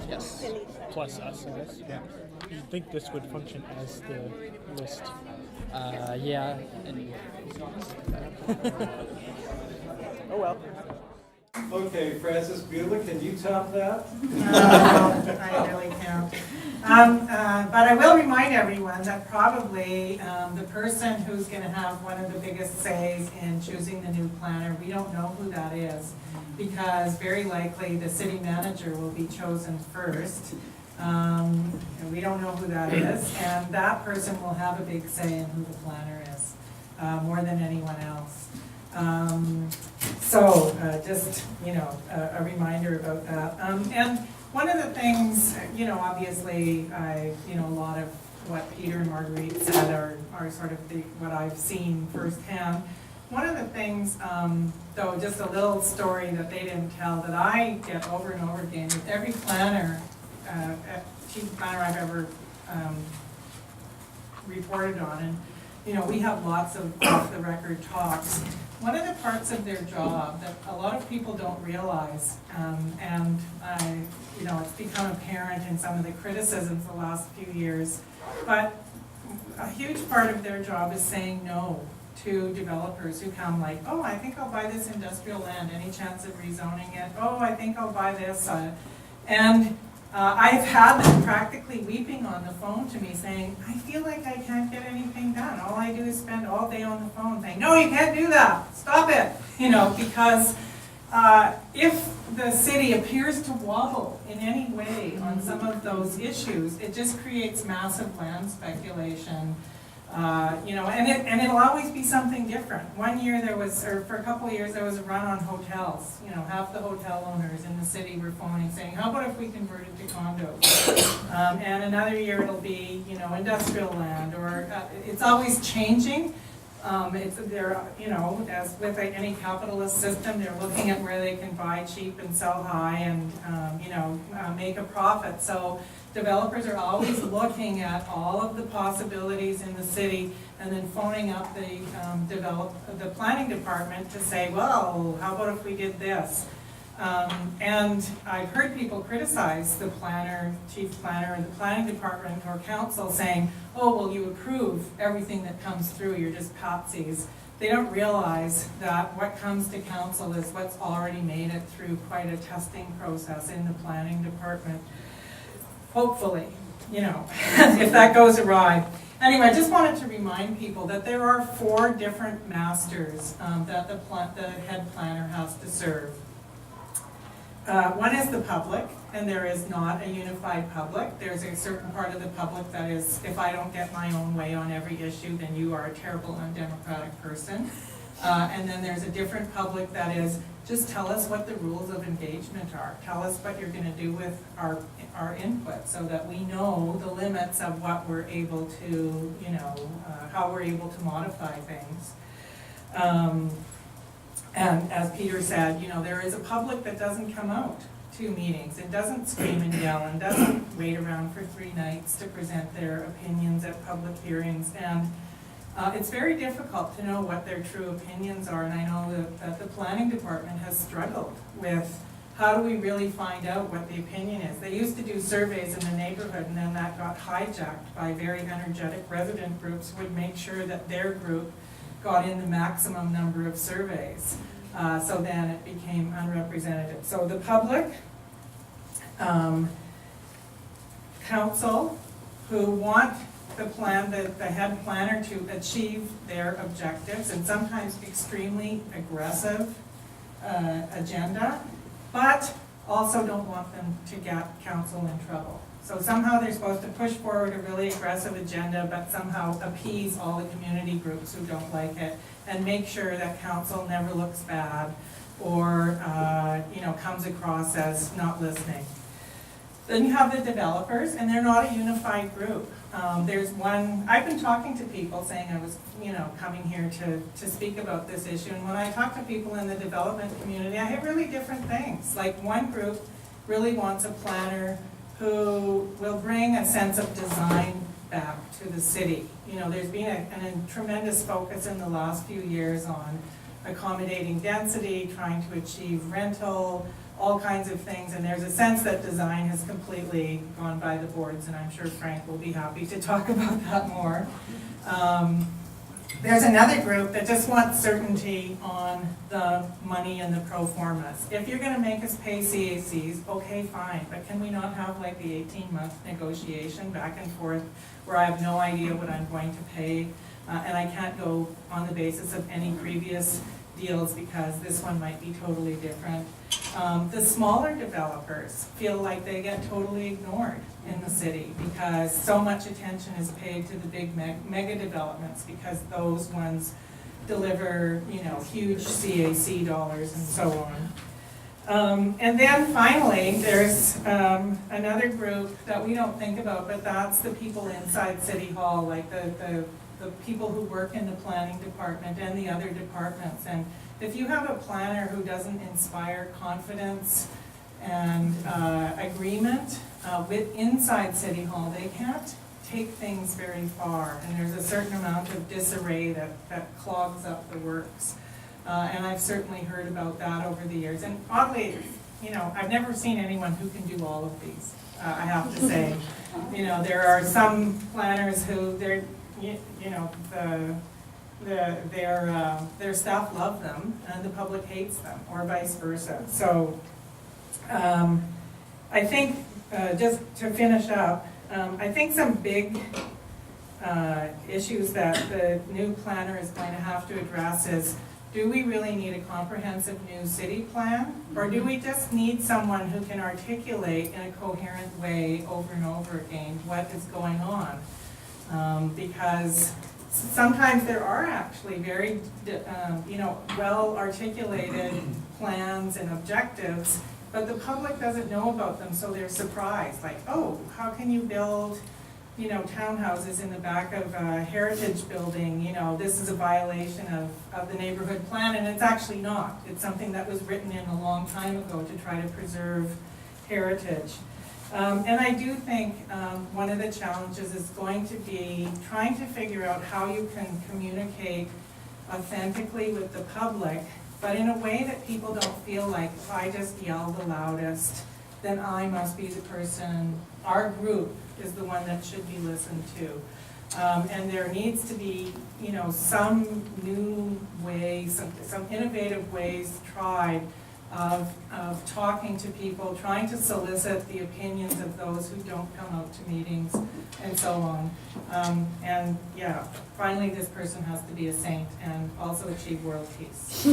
Yes. plus us, I guess. Yeah. Do you think this would function as the list? Yeah. And Oh well. Okay, Frances Bula, can you top that? I really can't. But I will remind everyone that probably the person who's going to have one of the biggest says in choosing the new planner, we don't know who that is, because very likely the city manager will be chosen first. And we don't know who that is, and that person will have a big say in who the planner is, more than anyone else. So just, a reminder about that. And one of the things, obviously, a lot of what Peter and Marguerite said are sort of what I've seen firsthand. One of the things, though, just a little story that they didn't tell that I get over and over again with every planner, chief planner I've ever reported on, and we have lots of off-the-record talks. One of the parts of their job that a lot of people don't realize, and it's become apparent in some of the criticisms the last few years, but a huge part of their job is saying no to developers who come like, oh, I think I'll buy this industrial land, any chance of rezoning it? Oh, I think I'll buy this. And I've had them practically weeping on the phone to me saying, I feel like I can't get anything done. All I do is spend all day on the phone saying, no, you can't do that. Stop it. Because if the city appears to wobble in any way on some of those issues, it just creates massive land speculation. And it'll always be something different. One year for a couple of years, there was a run on hotels. Half the hotel owners in the city were phoning saying, how about if we convert it to condos? And another year it'll be, industrial land, or it's always changing. As with any capitalist system, they're looking at where they can buy cheap and sell high and, make a profit. So developers are always looking at all of the possibilities in the city and then phoning up the planning department to say, well, how about if we did this? And I've heard people criticize the chief planner, or the planning department or council saying, oh, well, you approve everything that comes through, you're just patsies. They don't realize that what comes to council is what's already made it through quite a testing process in the planning department. Hopefully, if that goes awry. Anyway, I just wanted to remind people that there are 4 different masters that the head planner has to serve. One is the public, and there is not a unified public. There's a certain part of the public that is, if I don't get my own way on every issue, then you are a terrible, undemocratic person. And then there's a different public that is, just tell us what the rules of engagement are. Tell us what you're going to do with our input so that we know the limits of what we're able to, how we're able to modify things. And as Peter said, there is a public that doesn't come out to meetings. It doesn't scream and yell and doesn't wait around for 3 nights to present their opinions at public hearings. And it's very difficult to know what their true opinions are. And I know that the planning department has struggled with how do we really find out what the opinion is. They used to do surveys in the neighborhood, and then that got hijacked by very energetic resident groups who would make sure that their group got in the maximum number of surveys. So then it became unrepresentative. So the public, council, who want the head planner to achieve their objectives, and sometimes extremely aggressive agenda, but also don't want them to get council in trouble. So somehow they're supposed to push forward a really aggressive agenda, but somehow appease all the community groups who don't like it, and make sure that council never looks bad or comes across as not listening. Then you have the developers, and they're not a unified group. There's one, I've been talking to people saying I was coming here to speak about this issue, and when I talk to people in the development community, I hear really different things. Like one group really wants a planner who will bring a sense of design back to the city. There's been a tremendous focus in the last few years on accommodating density, trying to achieve rental, all kinds of things, and there's a sense that design has completely gone by the boards, and I'm sure Frank will be happy to talk about that more. There's another group that just wants certainty on the money and the pro formas. If you're gonna make us pay CACs, okay, fine, but can we not have like the 18-month negotiation back and forth where I have no idea what I'm going to pay, and I can't go on the basis of any previous deals because this one might be totally different. The smaller developers feel like they get totally ignored in the city because so much attention is paid to the big mega developments because those ones deliver, you know, huge CAC dollars and so on. And then finally, there's another group that we don't think about, but that's the people inside City Hall, like the people who work in the planning department and the other departments. And if you have a planner who doesn't inspire confidence and agreement with inside City Hall, they can't take things very far. And there's a certain amount of disarray that clogs up the works. And I've certainly heard about that over the years. And oddly, you know, I've never seen anyone who can do all of these, I have to say. You know, there are some planners who they're, you know, their staff love them and the public hates them, or vice versa. So I think, just to finish up, I think some big issues that the new planner is going to have to address is, do we really need a comprehensive new city plan? Or do we just need someone who can articulate in a coherent way over and over again what is going on? Because sometimes there are actually very, you know, well-articulated plans and objectives, but the public doesn't know about them, so they're surprised. Like, oh, how can you build, you know, townhouses in the back of a heritage building? You know, this is a violation of the neighborhood plan, and it's actually not. It's something that was written in a long time ago to try to preserve heritage. And I do think one of the challenges is going to be trying to figure out how you can communicate authentically with the public, but in a way that people don't feel like, if I just yell the loudest, then I must be the person, our group is the one that should be listened to. And there needs to be, you know, some new ways, some innovative ways tried of talking to people, trying to solicit the opinions of those who don't come out to meetings, and so on. And yeah, finally this person has to be a saint and also achieve world peace.